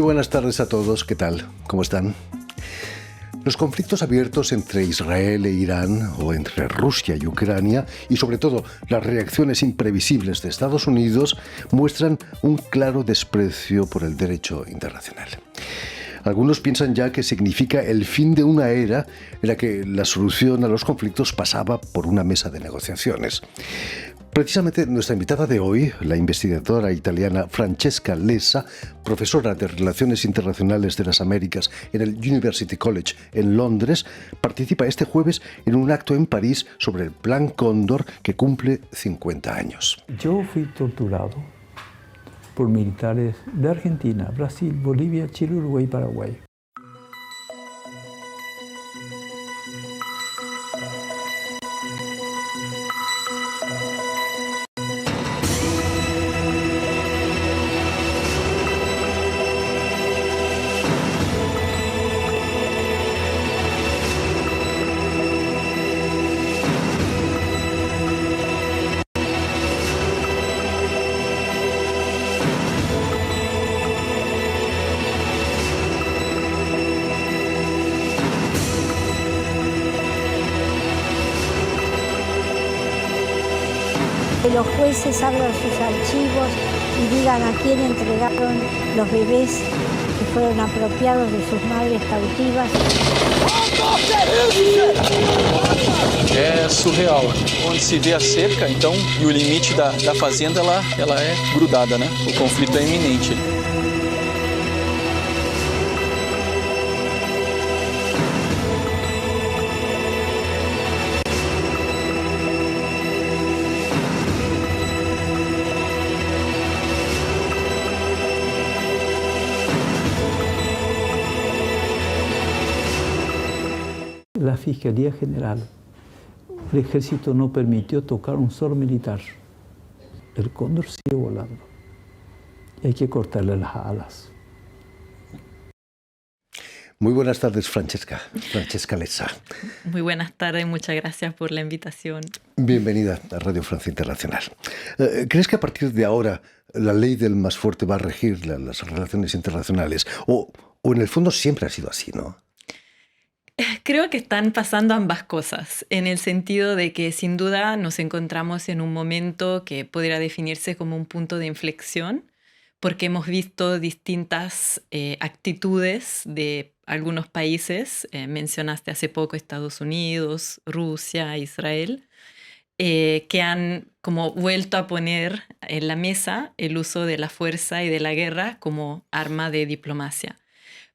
buenas tardes a todos. ¿Qué tal? ¿Cómo están? Los conflictos abiertos entre Israel e Irán o entre Rusia y Ucrania y sobre todo las reacciones imprevisibles de Estados Unidos muestran un claro desprecio por el derecho internacional. Algunos piensan ya que significa el fin de una era en la que la solución a los conflictos pasaba por una mesa de negociaciones. Precisamente nuestra invitada de hoy, la investigadora italiana Francesca Lessa, profesora de Relaciones Internacionales de las Américas en el University College en Londres, participa este jueves en un acto en París sobre el Plan Cóndor que cumple 50 años. Yo fui torturado por militares de Argentina, Brasil, Bolivia, Chile, Uruguay y Paraguay. Que los jueces abran sus archivos y digan a quién entregaron los bebés que fueron apropiados de sus madres cautivas. É surreal. Onde se vê a cerca, então, e o limite da fazenda, ela é grudada, né? O conflito é iminente. La Fiscalía General, el ejército no permitió tocar un solo militar. El cóndor sigue volando. Y hay que cortarle las alas. Muy buenas tardes, Francesca Lessa. Muy buenas tardes, muchas gracias por la invitación. Bienvenida a Radio Francia Internacional. ¿Crees que a partir de ahora la ley del más fuerte va a regir las relaciones internacionales? O en el fondo siempre ha sido así, ¿no? Creo que están pasando ambas cosas, en el sentido de que sin duda nos encontramos en un momento que podría definirse como un punto de inflexión, porque hemos visto distintas actitudes de algunos países, mencionaste hace poco Estados Unidos, Rusia, Israel, que han como vuelto a poner en la mesa el uso de la fuerza y de la guerra como arma de diplomacia.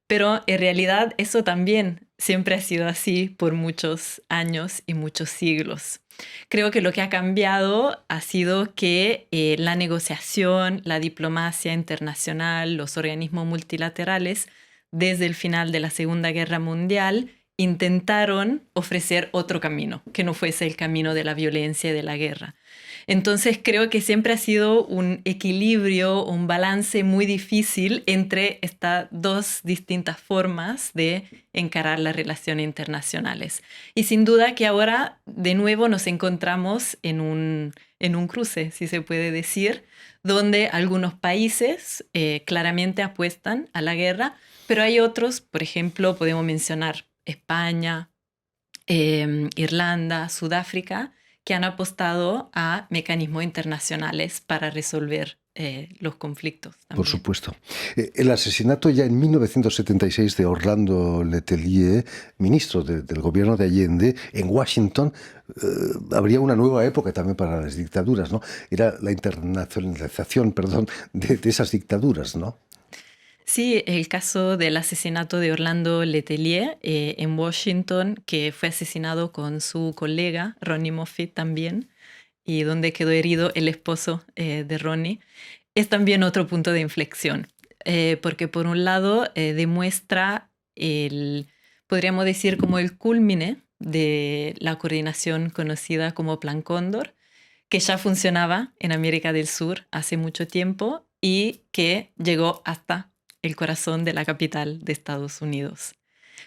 Pero en realidad eso también siempre ha sido así por muchos años y muchos siglos. Creo que lo que ha cambiado ha sido que la negociación, la diplomacia internacional, los organismos multilaterales, desde el final de la Segunda Guerra Mundial, intentaron ofrecer otro camino, que no fuese el camino de la violencia y de la guerra. Entonces creo que siempre ha sido un equilibrio, un balance muy difícil entre estas dos distintas formas de encarar las relaciones internacionales. Y sin duda que ahora de nuevo nos encontramos en un cruce, si se puede decir, donde algunos países claramente apuestan a la guerra, pero hay otros, por ejemplo, podemos mencionar España, Irlanda, Sudáfrica, que han apostado a mecanismos internacionales para resolver los conflictos también. Por supuesto. El asesinato ya en 1976 de Orlando Letelier, ministro del gobierno de Allende, en Washington, habría una nueva época también para las dictaduras, ¿no? Era la internacionalización, de esas dictaduras, ¿no? Sí, el caso del asesinato de Orlando Letelier en Washington, que fue asesinado con su colega Ronnie Moffitt también, y donde quedó herido el esposo de Ronnie, es también otro punto de inflexión, porque por un lado demuestra podríamos decir como el cúlmine de la coordinación conocida como Plan Cóndor, que ya funcionaba en América del Sur hace mucho tiempo y que llegó hasta el corazón de la capital de Estados Unidos.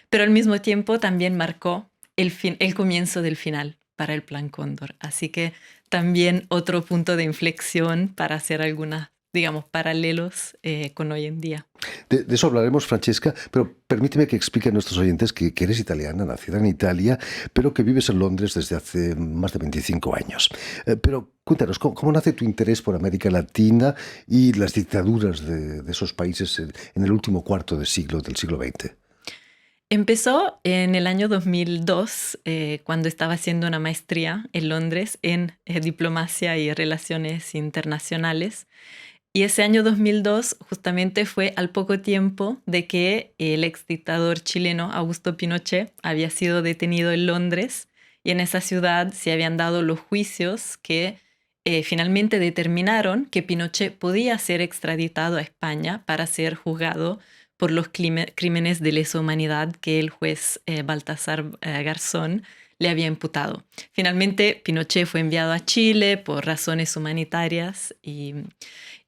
Pero al mismo tiempo también marcó el comienzo del final para el Plan Cóndor. Así que también otro punto de inflexión para hacer algunas digamos, paralelos con hoy en día. De eso hablaremos, Francesca, pero permíteme que explique a nuestros oyentes que eres italiana, nacida en Italia, pero que vives en Londres desde hace más de 25 años. Pero cuéntanos, ¿cómo nace tu interés por América Latina y las dictaduras de esos países en el último cuarto de siglo, del siglo XX? Empezó en el año 2002, cuando estaba haciendo una maestría en Londres en diplomacia y relaciones internacionales. Y ese año 2002 justamente fue al poco tiempo de que el ex dictador chileno Augusto Pinochet había sido detenido en Londres, y en esa ciudad se habían dado los juicios que finalmente determinaron que Pinochet podía ser extraditado a España para ser juzgado por los crímenes de lesa humanidad que el juez Baltasar Garzón le había imputado. Finalmente, Pinochet fue enviado a Chile por razones humanitarias y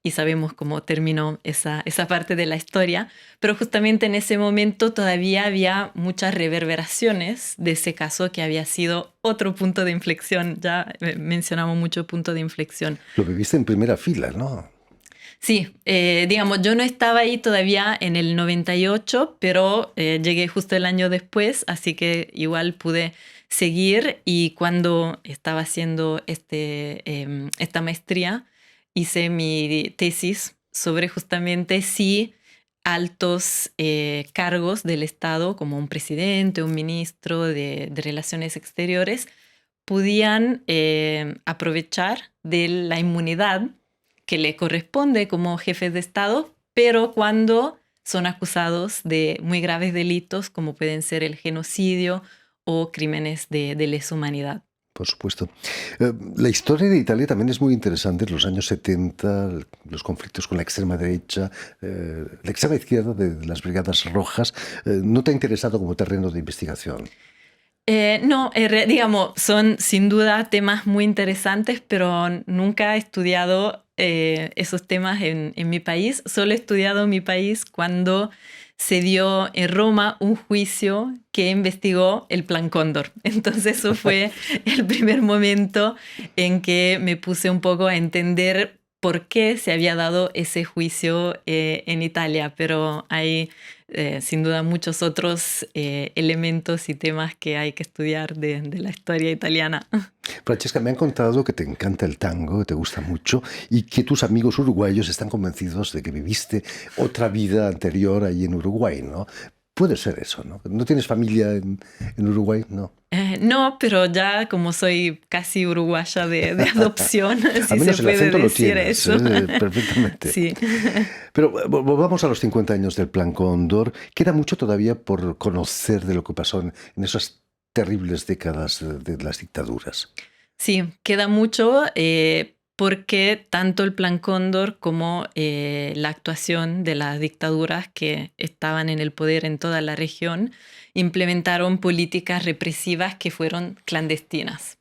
sabemos cómo terminó esa parte de la historia, pero justamente en ese momento todavía había muchas reverberaciones de ese caso que había sido otro punto de inflexión. Ya mencionamos mucho punto de inflexión. Lo viviste en primera fila, ¿no? Sí, digamos, yo no estaba ahí todavía en el 98, pero llegué justo el año después, así que igual pude seguir, y cuando estaba haciendo esta maestría, hice mi tesis sobre justamente si altos cargos del Estado, como un presidente, un ministro de Relaciones Exteriores, podían aprovechar de la inmunidad que le corresponde como jefes de Estado, pero cuando son acusados de muy graves delitos, como pueden ser el genocidio o crímenes de lesa humanidad. Por supuesto. La historia de Italia también es muy interesante. En los años 70, los conflictos con la extrema derecha, la extrema izquierda de las Brigadas Rojas, ¿no te ha interesado como terreno de investigación? No, digamos, son sin duda temas muy interesantes, pero nunca he estudiado esos temas en mi país. Solo he estudiado mi país cuando se dio en Roma un juicio que investigó el Plan Cóndor. Entonces eso fue el primer momento en que me puse un poco a entender por qué se había dado ese juicio en Italia, pero hay sin duda muchos otros elementos y temas que hay que estudiar de la historia italiana. Francesca, me han contado que te encanta el tango, que te gusta mucho y que tus amigos uruguayos están convencidos de que viviste otra vida anterior ahí en Uruguay, ¿no? Puede ser eso, ¿no? ¿No tienes familia en Uruguay? No. No, pero ya como soy casi uruguaya de adopción, Al si menos se el puede acento lo decir tienes, eso. Perfectamente. Sí. Pero volvamos a los 50 años del Plan Cóndor. Queda mucho todavía por conocer de lo que pasó en esas terribles décadas de las dictaduras. Sí, queda mucho porque tanto el Plan Cóndor como la actuación de las dictaduras que estaban en el poder en toda la región implementaron políticas represivas que fueron clandestinas.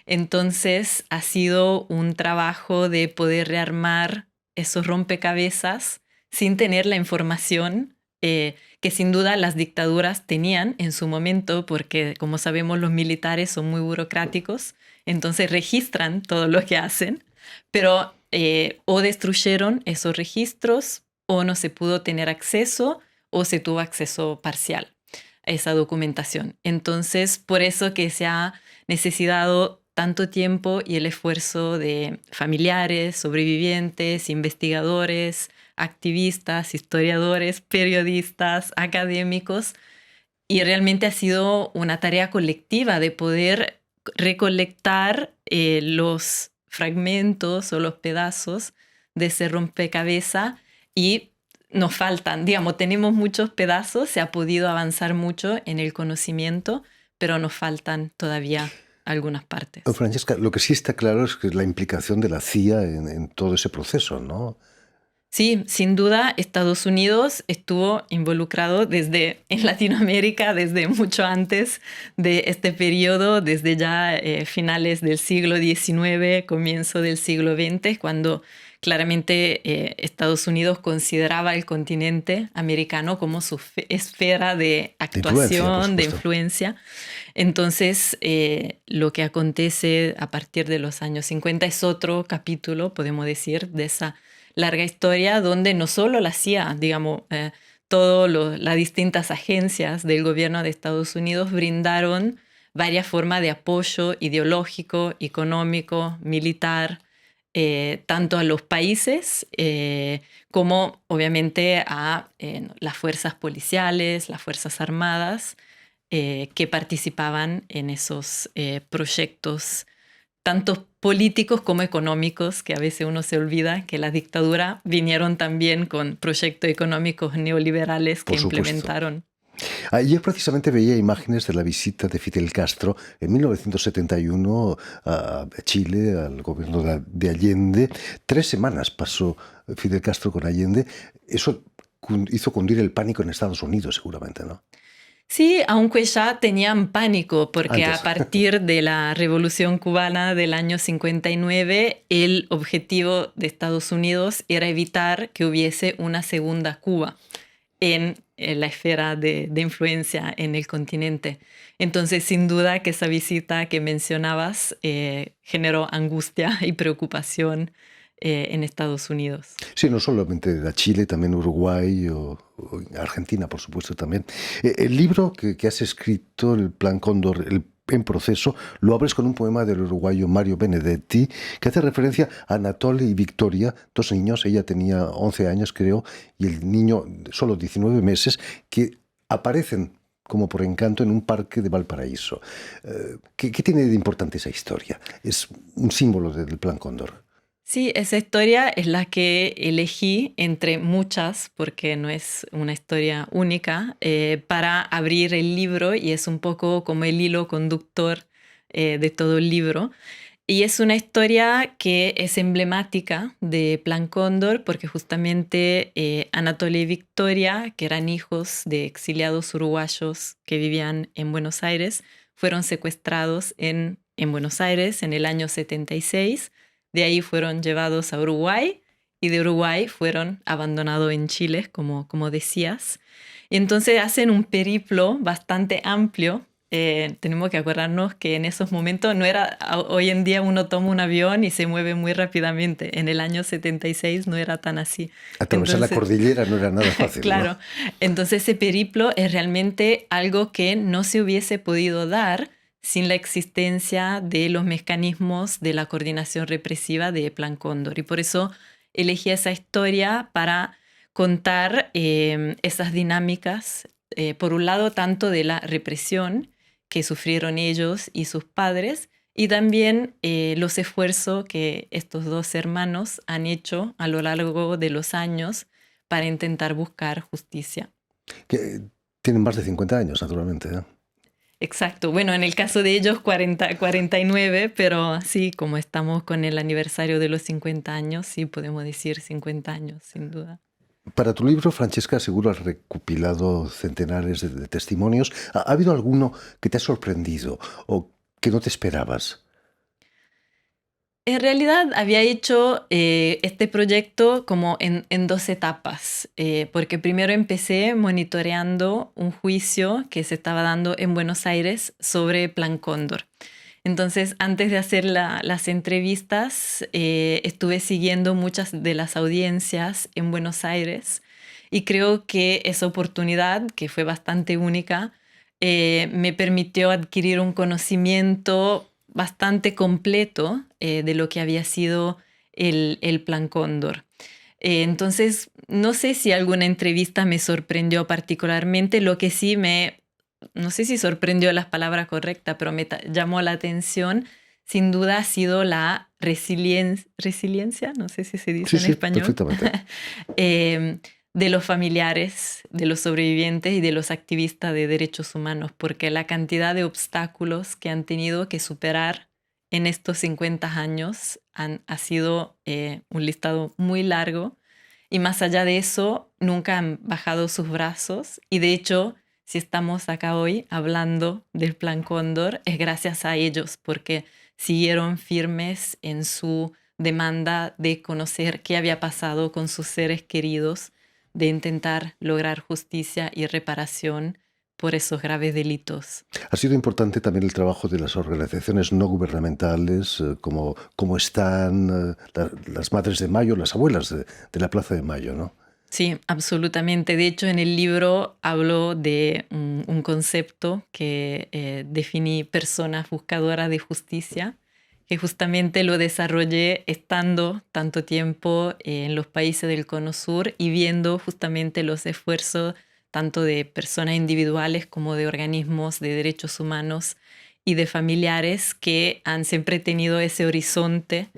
Entonces ha sido un trabajo de poder rearmar esos rompecabezas sin tener la información que sin duda las dictaduras tenían en su momento, porque como sabemos los militares son muy burocráticos, entonces registran todo lo que hacen, pero o destruyeron esos registros o no se pudo tener acceso o se tuvo acceso parcial a esa documentación. Entonces, por eso que se ha necesitado tanto tiempo y el esfuerzo de familiares, sobrevivientes, investigadores, activistas, historiadores, periodistas, académicos, y realmente ha sido una tarea colectiva de poder recolectar los fragmentos o los pedazos de ese rompecabezas, y nos faltan, digamos, tenemos muchos pedazos, se ha podido avanzar mucho en el conocimiento, pero nos faltan todavía algunas partes. Francesca, lo que sí está claro es que la implicación de la CIA en todo ese proceso, ¿no? Sí, sin duda Estados Unidos estuvo involucrado desde en Latinoamérica, desde mucho antes de este periodo, desde ya finales del siglo XIX, comienzo del siglo XX, cuando claramente Estados Unidos consideraba el continente americano como su esfera de actuación, de influencia. Entonces, lo que acontece a partir de los años 50 es otro capítulo, podemos decir, de esa larga historia donde no solo la CIA, digamos, todas las distintas agencias del gobierno de Estados Unidos brindaron varias formas de apoyo ideológico, económico, militar, tanto a los países como obviamente a las fuerzas policiales, las fuerzas armadas que participaban en esos proyectos, tanto políticos como económicos, que a veces uno se olvida que la dictadura vinieron también con proyectos económicos neoliberales que Por supuesto. implementaron. Ayer precisamente veía imágenes de la visita de Fidel Castro en 1971 a Chile, al gobierno de Allende. 3 semanas pasó Fidel Castro con Allende. Eso hizo cundir el pánico en Estados Unidos, seguramente, ¿no? Sí, aunque ya tenían pánico, porque Antes. a partir de la Revolución Cubana del año 59, el objetivo de Estados Unidos era evitar que hubiese una segunda Cuba en la esfera de influencia en el continente. Entonces, sin duda que esa visita que mencionabas generó angustia y preocupación en Estados Unidos. Sí, no solamente a Chile, también Uruguay o Argentina, por supuesto, también. El libro que has escrito, El Plan Cóndor, en proceso, lo abres con un poema del uruguayo Mario Benedetti, que hace referencia a Anatole y Victoria, 2 niños, ella tenía 11 años, creo, y el niño solo 19 meses, que aparecen como por encanto en un parque de Valparaíso. ¿Qué tiene de importante esa historia? Es un símbolo del Plan Cóndor. Sí, esa historia es la que elegí entre muchas, porque no es una historia única, para abrir el libro y es un poco como el hilo conductor de todo el libro. Y es una historia que es emblemática de Plan Cóndor porque justamente Anatole y Victoria, que eran hijos de exiliados uruguayos que vivían en Buenos Aires, fueron secuestrados en Buenos Aires en el año 76. De ahí fueron llevados a Uruguay y de Uruguay fueron abandonados en Chile, como decías. Y entonces hacen un periplo bastante amplio. Tenemos que acordarnos que en esos momentos no era, hoy en día uno toma un avión y se mueve muy rápidamente. En el año 76 no era tan así. Atravesar la cordillera no era nada fácil. Claro, ¿no? Entonces ese periplo es realmente algo que no se hubiese podido dar sin la existencia de los mecanismos de la coordinación represiva de Plan Cóndor. Y por eso elegí esa historia para contar esas dinámicas, por un lado, tanto de la represión que sufrieron ellos y sus padres, y también los esfuerzos que estos 2 hermanos han hecho a lo largo de los años para intentar buscar justicia. Que tienen más de 50 años, naturalmente, ¿eh? Exacto. Bueno, en el caso de ellos 49, pero sí, como estamos con el aniversario de los 50 años, sí podemos decir 50 años, sin duda. Para tu libro, Francesca, seguro has recopilado centenares de testimonios. ¿Ha habido alguno que te ha sorprendido o que no te esperabas? En realidad había hecho este proyecto como en 2 etapas, porque primero empecé monitoreando un juicio que se estaba dando en Buenos Aires sobre Plan Cóndor. Entonces, antes de hacer las entrevistas, estuve siguiendo muchas de las audiencias en Buenos Aires y creo que esa oportunidad, que fue bastante única, me permitió adquirir un conocimiento bastante completo de lo que había sido el Plan Cóndor. Entonces, no sé si alguna entrevista me sorprendió particularmente, lo que sí no sé si sorprendió las palabras correctas, pero me llamó la atención, sin duda ha sido la resiliencia, no sé si se dice en español, perfectamente. De los familiares, de los sobrevivientes y de los activistas de derechos humanos, porque la cantidad de obstáculos que han tenido que superar en estos 50 años ha sido un listado muy largo y más allá de eso nunca han bajado sus brazos y de hecho si estamos acá hoy hablando del Plan Cóndor es gracias a ellos porque siguieron firmes en su demanda de conocer qué había pasado con sus seres queridos, de intentar lograr justicia y reparación por esos graves delitos. Ha sido importante también el trabajo de las organizaciones no gubernamentales, como están las Madres de Mayo, las abuelas de la Plaza de Mayo, ¿no? Sí, absolutamente. De hecho, en el libro hablo de un concepto que definí personas buscadoras de justicia, que justamente lo desarrollé estando tanto tiempo en los países del Cono Sur y viendo justamente los esfuerzos tanto de personas individuales como de organismos de derechos humanos y de familiares que han siempre tenido ese horizonte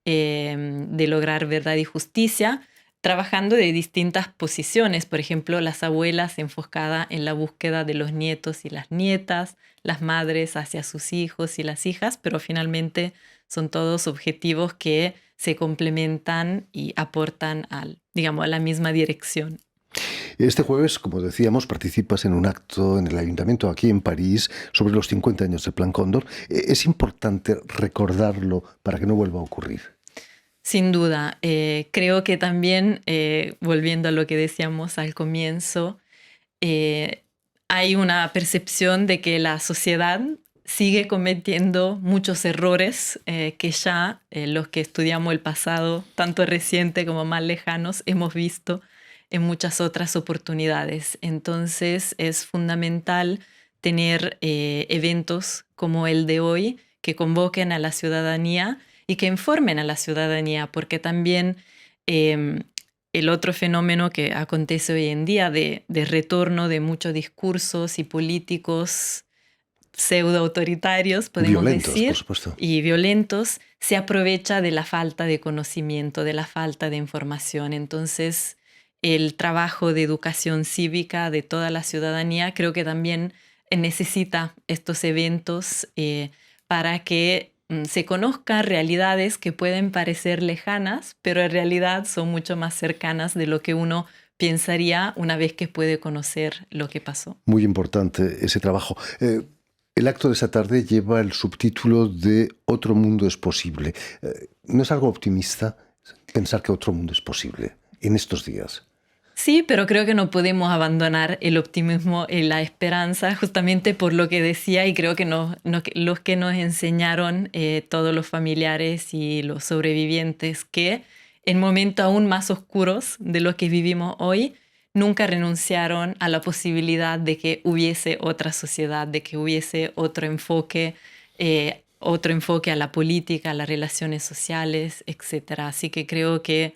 de lograr verdad y justicia, trabajando de distintas posiciones. Por ejemplo, las abuelas enfocadas en la búsqueda de los nietos y las nietas, las madres hacia sus hijos y las hijas, pero finalmente son todos objetivos que se complementan y aportan a la misma dirección. Este jueves, como decíamos, participas en un acto en el Ayuntamiento aquí en París sobre los 50 años del Plan Cóndor. Es importante recordarlo para que no vuelva a ocurrir. Sin duda. Creo que también, volviendo a lo que decíamos al comienzo, hay una percepción de que la sociedad sigue cometiendo muchos errores que ya los que estudiamos el pasado, tanto reciente como más lejanos, hemos visto en muchas otras oportunidades. Entonces es fundamental tener eventos como el de hoy que convoquen a la ciudadanía y que informen a la ciudadanía, porque también el otro fenómeno que acontece hoy en día de retorno de muchos discursos y políticos pseudo-autoritarios, podemos violentos, decir, por supuesto, y violentos, se aprovecha de la falta de conocimiento, de la falta de información. Entonces, el trabajo de educación cívica de toda la ciudadanía creo que también necesita estos eventos para que se conozcan realidades que pueden parecer lejanas, pero en realidad son mucho más cercanas de lo que uno pensaría una vez que puede conocer lo que pasó. Muy importante ese trabajo. El acto de esta tarde lleva el subtítulo de Otro mundo es posible. ¿No es algo optimista pensar que otro mundo es posible en estos días? Sí, pero creo que no podemos abandonar el optimismo y la esperanza justamente por lo que decía, y creo que los que nos enseñaron todos los familiares y los sobrevivientes que en momentos aún más oscuros de los que vivimos hoy nunca renunciaron a la posibilidad de que hubiese otra sociedad, de que hubiese otro enfoque a la política, a las relaciones sociales, etc. Así que creo que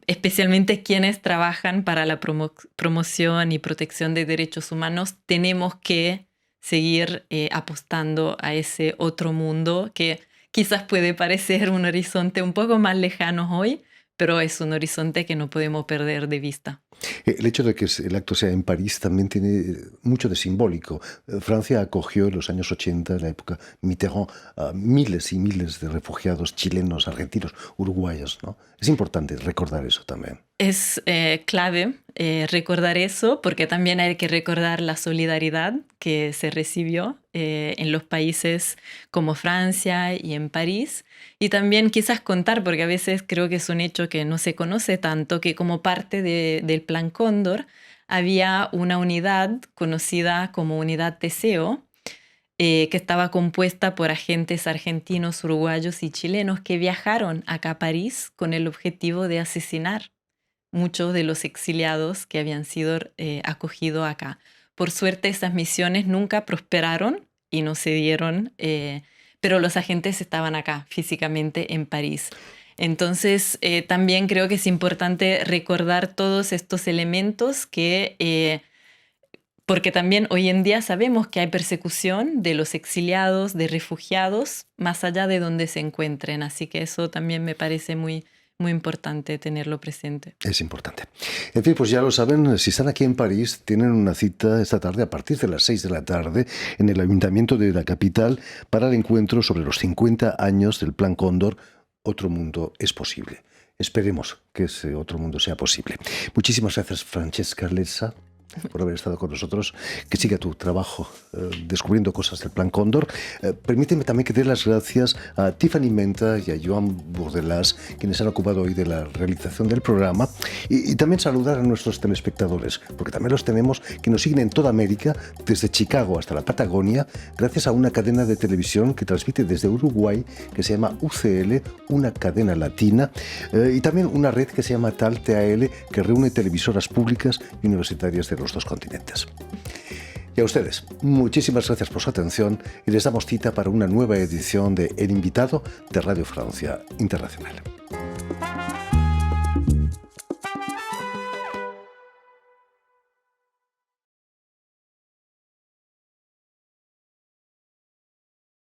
especialmente quienes trabajan para la promoción y protección de derechos humanos, tenemos que seguir apostando a ese otro mundo que quizás puede parecer un horizonte un poco más lejano hoy, pero es un horizonte que no podemos perder de vista. El hecho de que el acto sea en París también tiene mucho de simbólico. Francia acogió en los años 80, en la época Mitterrand, a miles y miles de refugiados chilenos, argentinos, uruguayos, ¿no? Es importante recordar eso también. Es clave recordar eso, porque también hay que recordar la solidaridad que se recibió en los países como Francia y en París. Y también quizás contar, porque a veces creo que es un hecho que no se conoce tanto, que como parte del Plan Cóndor había una unidad conocida como Unidad Teseo, que estaba compuesta por agentes argentinos, uruguayos y chilenos que viajaron acá a París con el objetivo de asesinar muchos de los exiliados que habían sido acogidos acá. Por suerte, esas misiones nunca prosperaron y no se dieron, pero los agentes estaban acá físicamente en París. Entonces, también creo que es importante recordar todos estos elementos porque también hoy en día sabemos que hay persecución de los exiliados, de refugiados, más allá de donde se encuentren. Así que eso también me parece muy importante tenerlo presente. Es importante. En fin, pues ya lo saben, si están aquí en París, tienen una cita esta tarde a partir de las 6 de la tarde en el Ayuntamiento de la capital para el encuentro sobre los 50 años del Plan Cóndor. Otro mundo es posible. Esperemos que ese otro mundo sea posible. Muchísimas gracias, Francesca Lezza. por haber estado con nosotros. Que siga tu trabajo descubriendo cosas del Plan Cóndor. Permíteme también que dé las gracias a Tiffany Menta y a Joan Bordelás, quienes han ocupado hoy de la realización del programa. Y también saludar a nuestros telespectadores, porque también los tenemos que nos siguen en toda América, desde Chicago hasta la Patagonia, gracias a una cadena de televisión que transmite desde Uruguay, que se llama UCL, una cadena latina, y también una red que se llama TAL, que reúne televisoras públicas y universitarias de los dos continentes. Y a ustedes, muchísimas gracias por su atención y les damos cita para una nueva edición de El Invitado de Radio Francia Internacional.